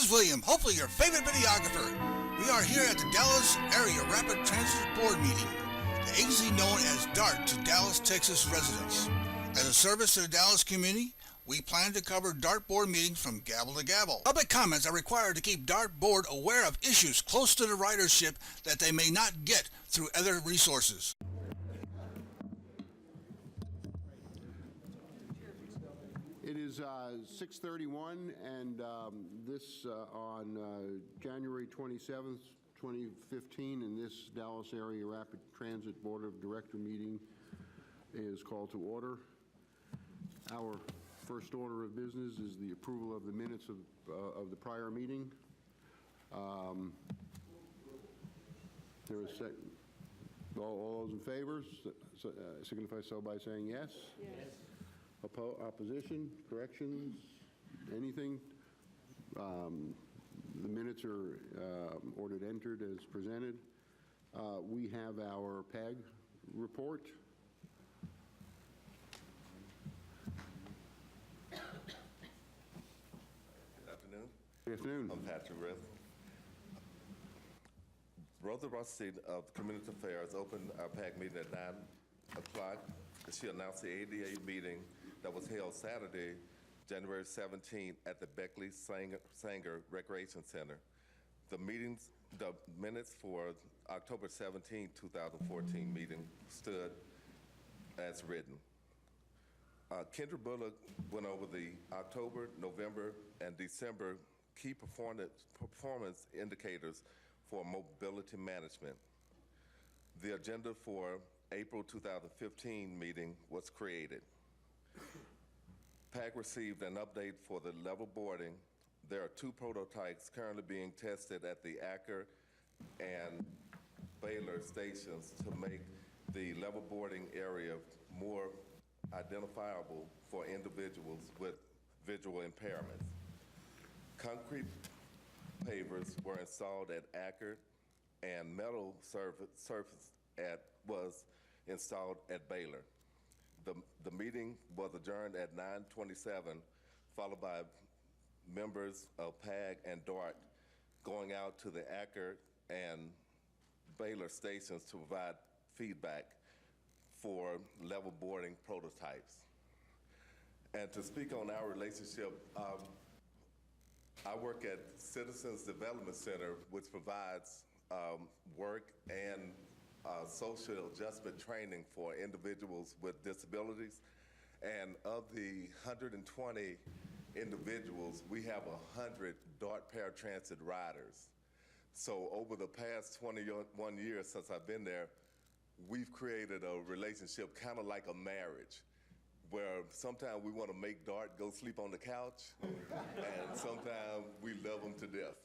is William, hopefully your favorite videographer. We are here at the Dallas Area Rapid Transit Board meeting, the agency known as DART to Dallas, Texas residents. As a service to the Dallas community, we plan to cover DART board meetings from gavel to gavel. Public comments are required to keep DART board aware of issues close to the ridership that they may not get through other resources. It is 6:31, and this on January 27th, 2015, and this Dallas Area Rapid Transit Board of Director meeting is called to order. Our first order of business is the approval of the minutes of the prior meeting. There is all those in favor signify so by saying yes. Yes. Opposition, corrections, anything? The minutes are ordered entered as presented. We have our PAC report. Good afternoon. Good afternoon. I'm Patrick Riff. Rosa Rothstein of Community Affairs opened our PAC meeting at 9 o'clock. She announced the ADA meeting that was held Saturday, January 17th at the Beckley Sanger Recreation Center. The minutes for October 17, 2014 meeting stood as written. Kendra Bullock went over the October, November, and December key performance indicators for mobility management. The agenda for April 2015 meeting was created. PAC received an update for the level boarding. There are 2 prototypes currently being tested at the Acker and Baylor stations to make the level boarding area more identifiable for individuals with visual impairments. Concrete pavers were installed at Acker, and metal surface was installed at Baylor. The meeting was adjourned at 9:27, followed by members of PAC and DART going out to the Acker and Baylor stations to provide feedback for level boarding prototypes. And to speak on our relationship, I work at Citizens Development Center, which provides work and social adjustment training for individuals with disabilities. And of the 120 individuals, we have 100 DART paratransit riders. So over the past 21 years since I've been there, we've created a relationship kind of like a marriage, where sometimes we want to make DART go sleep on the couch, and sometimes we love them to death.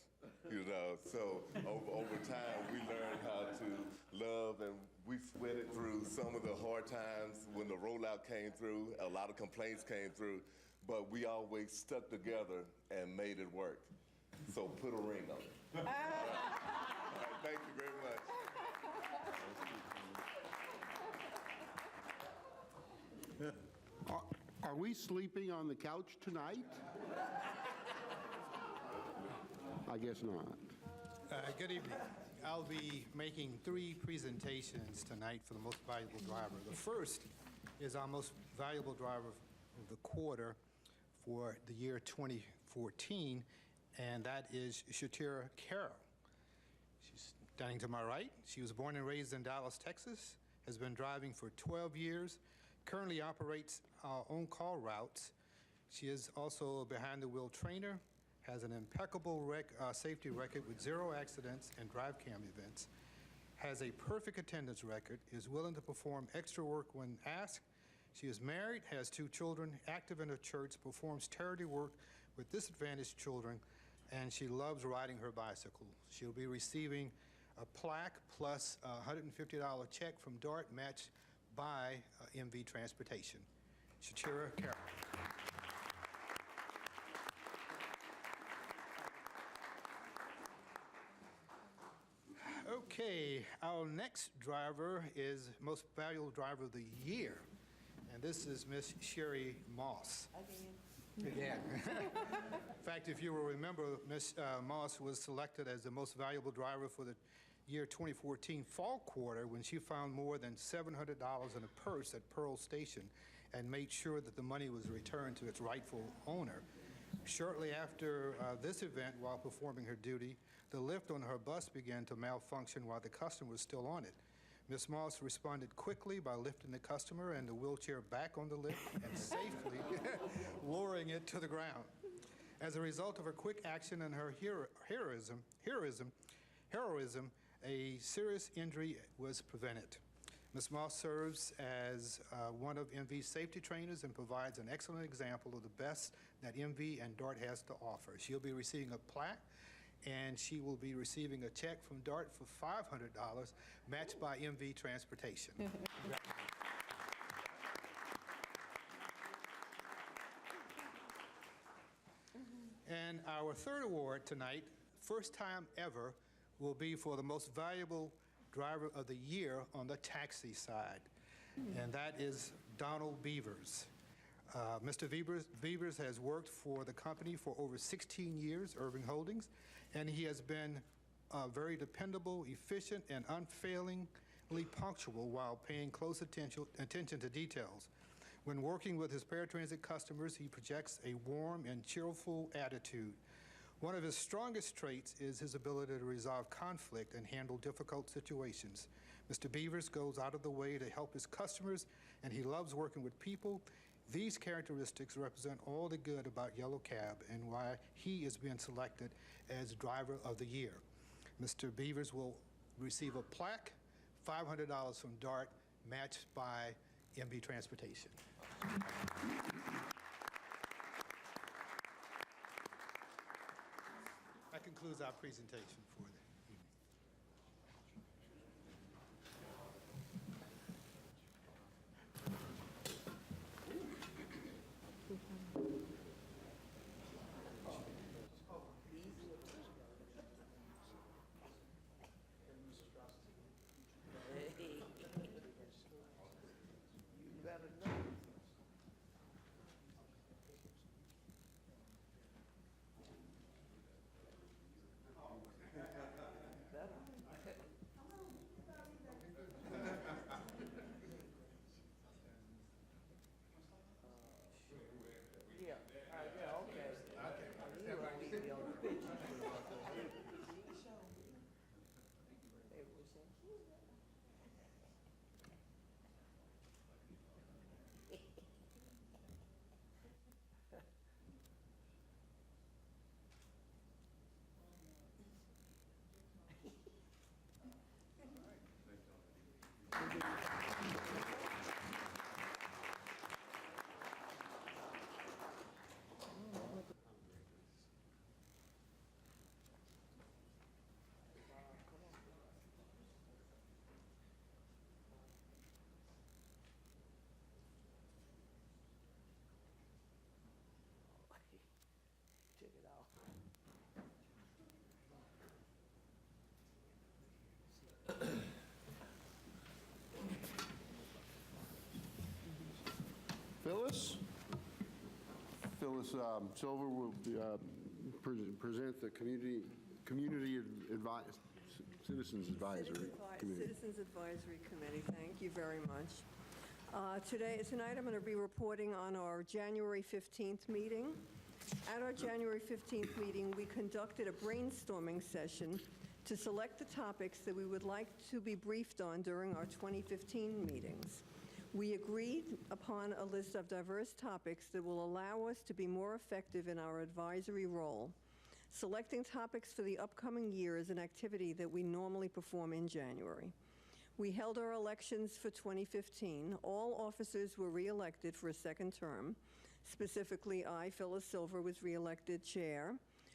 You know, so over time we learned how to love, and we sweated through some of the hard times when the rollout came through. A lot of complaints came through, but we always stuck together and made it work. So put a ring on it. All right. All right, thank you very much. Are we sleeping on the couch tonight? I guess not. Good evening. I'll be making 3 presentations tonight for the most valuable driver. The first is our most valuable driver of the quarter for the year 2014, and that is Shatira Carroll. She's standing to my right. She was born and raised in Dallas, Texas, has been driving for 12 years, currently operates our own call routes. She is also a behind-the-wheel trainer, has an impeccable safety record with 0 accidents and drive cam events, has a perfect attendance record, is willing to perform extra work when asked. She is married, has 2 children, active in her church, performs charity work with disadvantaged children, and she loves riding her bicycle. She'll be receiving a plaque plus a $150 check from DART matched by MV Transportation. Shatira Carroll. Okay, our next driver is most valuable driver of the year, and this is Miss Sherry Moss. Yeah. In fact, if you will remember, Ms. Moss was selected as the most valuable driver for the year 2014 fall quarter when she found more than $700 in a purse at Pearl Station and made sure that the money was returned to its rightful owner. Shortly after this event, while performing her duty, the lift on her bus began to malfunction while the customer was still on it. Ms. Moss responded quickly by lifting the customer and the wheelchair back on the lift and safely lowering it to the ground. As a result of her quick action and her heroism, a serious injury was prevented. Ms. Moss serves as one of MV's safety trainers and provides an excellent example of the best that MV and DART has to offer. She'll be receiving a plaque, and she will be receiving a check from DART for $500 matched by MV Transportation. And our third award tonight, first time ever, will be for the most valuable driver of the year on the taxi side, and that is Donald Beavers. Mr. Beavers has worked for the company for over 16 years, Irving Holdings, and he has been very dependable, efficient, and unfailingly punctual while paying close attention to details. When working with his paratransit customers, he projects a warm and cheerful attitude. One of his strongest traits is his ability to resolve conflict and handle difficult situations. Mr. Beavers goes out of the way to help his customers, and he loves working with people. These characteristics represent all the good about Yellow Cab and why he is being selected as Driver of the Year. Mr. Beavers will receive a plaque, $500 from DART, matched by MV Transportation. That concludes our presentation for the evening. Phyllis Silver will present the Citizens Advisory Committee. Citizens Advisory Committee, thank you very much. Tonight I'm going to be reporting on our January 15th meeting. At our January 15th meeting, we conducted a brainstorming session to select the topics that we would like to be briefed on during our 2015 meetings. We agreed upon a list of diverse topics that will allow us to be more effective in our advisory role. Selecting topics for the upcoming year is an activity that we normally perform in January. We held our elections for 2015. All officers were re-elected for a second term. Specifically, I, Phyllis Silver, was re-elected chair,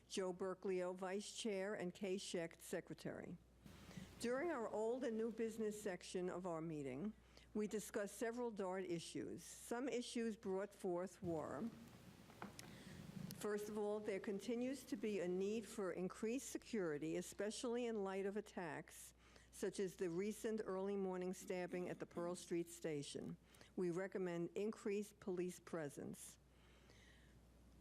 Joe Berklio, vice chair, and Kay Schecht, secretary. During our old and new business section of our meeting, we discussed several DART issues. Some issues brought forth were, first of all, there continues to be a need for increased security, especially in light of attacks, such as the recent early morning stabbing at the Pearl Street Station. We recommend increased police presence.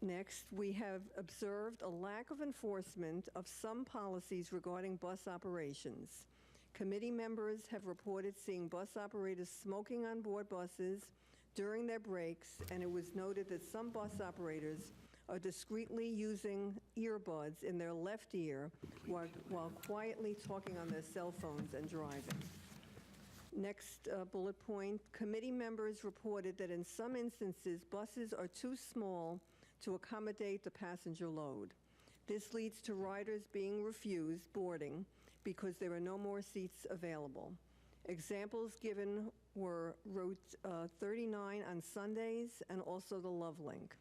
Next, we have observed a lack of enforcement of some policies regarding bus operations. Committee members have reported seeing bus operators smoking on board buses during their breaks, and it was noted that some bus operators are discreetly using earbuds in their left ear while quietly talking on their cell phones and driving. Next bullet point, committee members reported that in some instances, buses are too small to accommodate the passenger load. This leads to riders being refused boarding because there are no more seats available. Examples given were Route 39 on Sundays and also the Love Link.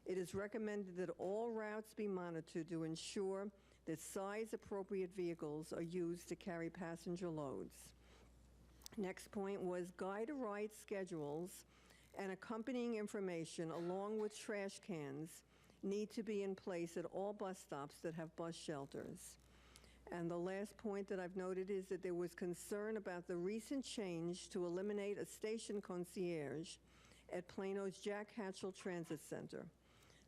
It is recommended that all routes be monitored to ensure that size-appropriate vehicles are used to carry passenger loads. Next point was guide-a-ride schedules and accompanying information along with trash cans need to be in place at all bus stops that have bus shelters. And the last point that I've noted is that there was concern about the recent change to eliminate a station concierge at Plano's Jack Hatchell Transit Center.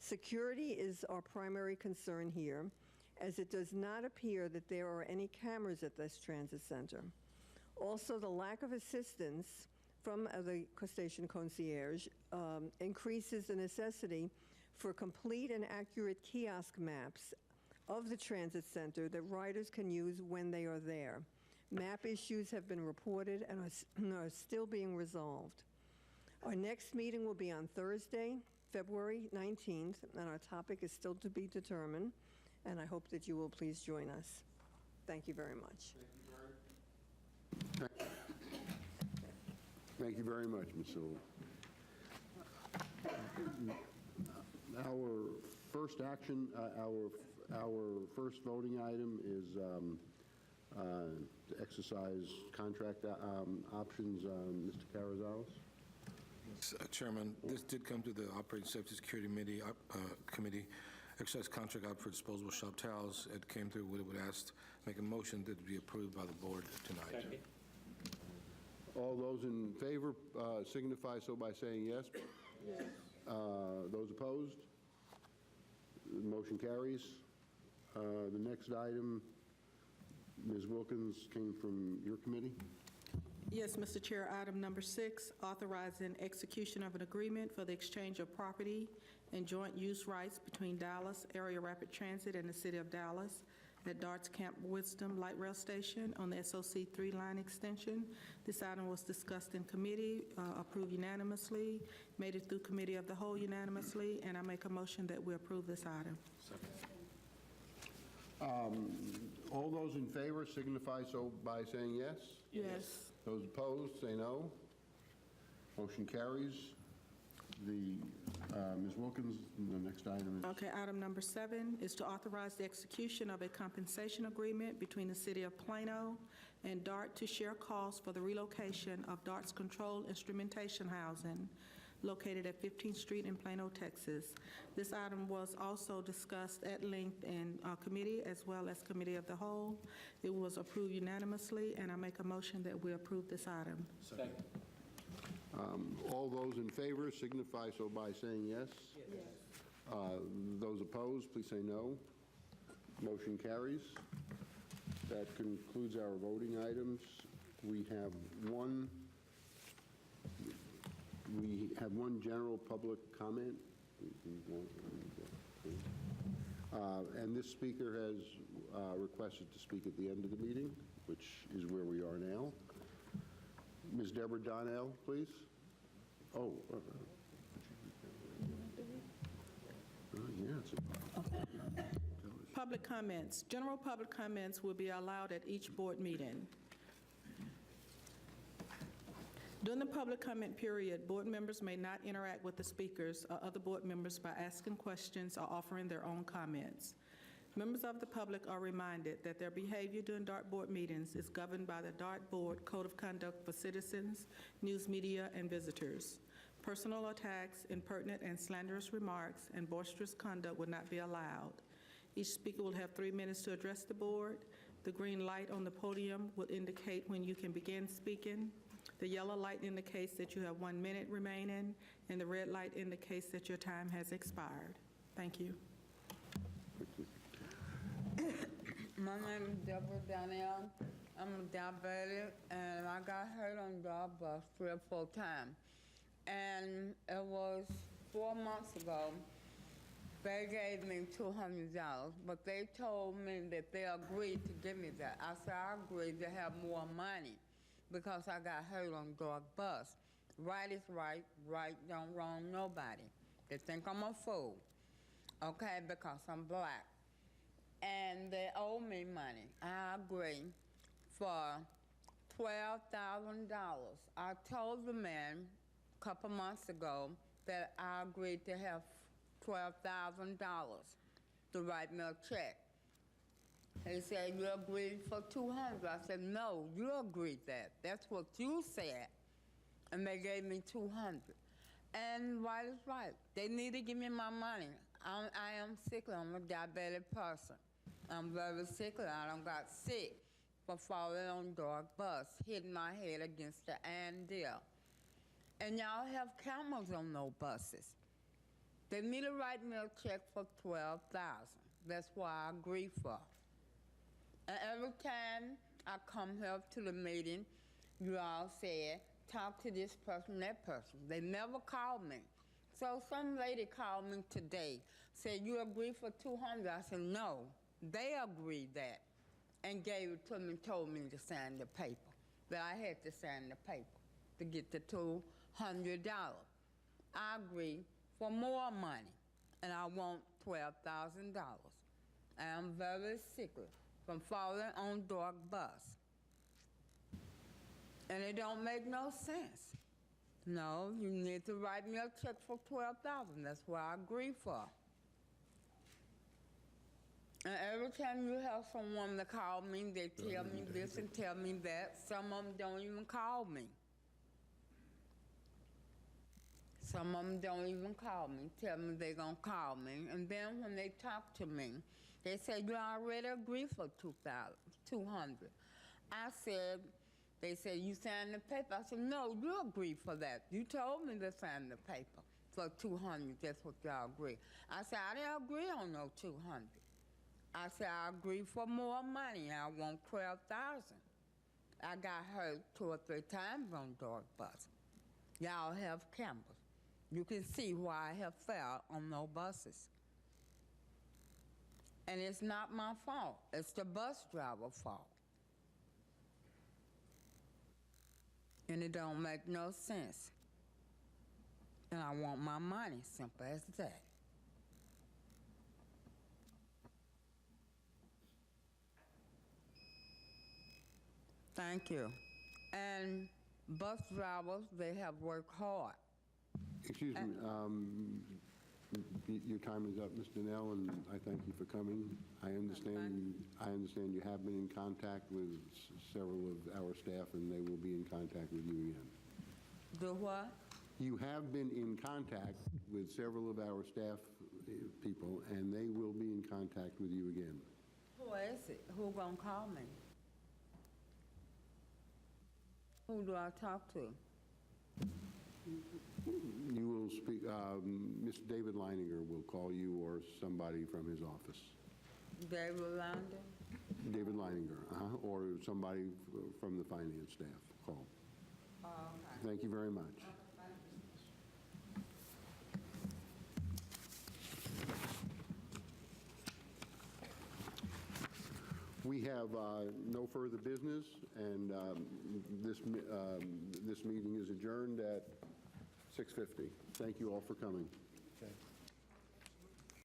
Security is our primary concern here, as it does not appear that there are any cameras at this transit center. Also, the lack of assistance from the station concierge increases the necessity for complete and accurate kiosk maps of the transit center that riders can use when they are there. Map issues have been reported and are still being resolved. Our next meeting will be on Thursday, February 19th, and our topic is still to be determined, and I hope that you will please join us. Thank you very much. Thank you very much, Ms. Sewell. Our first action, our first voting item is to exercise contract options. Mr. Carrizales? Chairman, this did come to the Operating Safety Security Committee. Exercise contract out for disposable shop towels. It came through. We would ask, make a motion that it be approved by the board tonight. Second. All those in favor signify so by saying yes. Yes. Those opposed? The motion carries. The next item, Ms. Wilkins, came from your committee. Yes, Mr. Chair, item number 6, authorizing execution of an agreement for the exchange of property and joint use rights between Dallas Area Rapid Transit and the City of Dallas at Darts Camp Wisdom Light Rail Station on the SOC 3-line extension. This item was discussed in committee, approved unanimously, made it through Committee of the Whole unanimously, and I make a motion that we approve this item. All those in favor signify so by saying yes. Yes. Those opposed, say no. Motion carries. Ms. Wilkins, the next item is... Okay, item number 7 is to authorize the execution of a compensation agreement between the City of Plano and DART to share costs for the relocation of DART's control instrumentation housing located at 15th Street in Plano, Texas. This item was also discussed at length in committee as well as Committee of the Whole. It was approved unanimously, and I make a motion that we approve this item. Second. All those in favor signify so by saying yes. Yes. Those opposed, please say no. Motion carries. That concludes our voting items. We have one general public comment. And this speaker has requested to speak at the end of the meeting, which is where we are now. Ms. Deborah Donnell, please. Oh. Yeah. Public comments. General public comments will be allowed at each board meeting. During the public comment period, board members may not interact with the speakers or other board members by asking questions or offering their own comments. Members of the public are reminded that their behavior during DART board meetings is governed by the DART Board Code of Conduct for Citizens, News Media, and Visitors. Personal attacks, impertinent and slanderous remarks, and boisterous conduct will not be allowed. Each speaker will have 3 minutes to address the board. The green light on the podium will indicate when you can begin speaking. The yellow light indicates that you have 1 minute remaining, and the red light indicates that your time has expired. Thank you. My name is Deborah Danielle. I'm a diabetic, and I got hurt on the dog bus 3 or 4 times. And it was 4 months ago. They gave me $200, but they told me that they agreed to give me that. I said I agreed to have more money because I got hurt on the dog bus. Right is right, right don't wrong nobody. They think I'm a fool, okay, because I'm black. And they owe me money. I agree for $12,000. I told the man a couple months ago that I agreed to have $12,000 to write me a check. He said, you agreed for $200. I said, no, you agreed that. That's what you said. And they gave me $200. And right is right. They need to give me my money. I am sickly. I'm a diabetic person. I'm very sickly. I done got sick for falling on a dark bus, hitting my head against the deal. And y'all have cameras on those buses. They need to write me a check for $12,000. That's what I agree for. And every time I come here to the meeting, you all said, talk to this person, that person. They never called me. So some lady called me today, said, you agree for $200? I said, no, they agreed that, and gave it to me, told me to sign the paper, that I had to sign the paper to get the $200. I agree for more money, and I want $12,000. I am very sickly from falling on a dark bus. And it don't make no sense. No, you need to write me a check for $12,000. That's what I agree for. And every time you have someone to call me, they tell me this and tell me that. Some of them don't even call me. Some of them don't even call me, tell me they're going to call me. And then when they talk to me, they say, you already agreed for $200. I said, they said, you signed the paper. I said, no, you agreed for that. You told me to sign the paper for $200. That's what y'all agreed. I said, I didn't agree on no $200. I said, I agree for more money. I want $12,000. I got hurt 2 or 3 times on dark bus. Y'all have cameras. You can see why I have fell on no buses. And it's not my fault. It's the bus driver's fault. And it don't make no sense. And I want my money, simple as that. Thank you. And bus drivers, they have worked hard. Excuse me, your time is up, Ms. Donnell, and I thank you for coming. I understand you have been in contact with several of our staff, and they will be in contact with you again. The what? You have been in contact with several of our staff people, and they will be in contact with you again. Who is it? Who gonna call me? Who do I talk to? You will speak, Mr. David Leininger will call you or somebody from his office. David Lander? David Leininger, or somebody from the finance staff call. Oh, okay. Thank you very much. We have no further business, and this meeting is adjourned at 6:50. Thank you all for coming.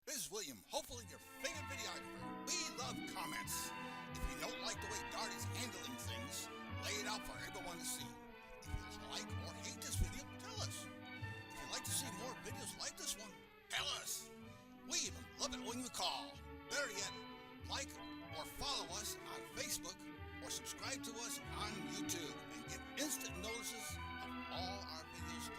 This is William, hopefully your favorite videographer. We love comments. If you don't like the way Dart is handling things, lay it out for everyone to see. If you like or hate this video, tell us. If you'd like to see more videos like this one, tell us. We even love it when you call. Better yet, like or follow us on Facebook or subscribe to us on YouTube and get instant notices of all our videos.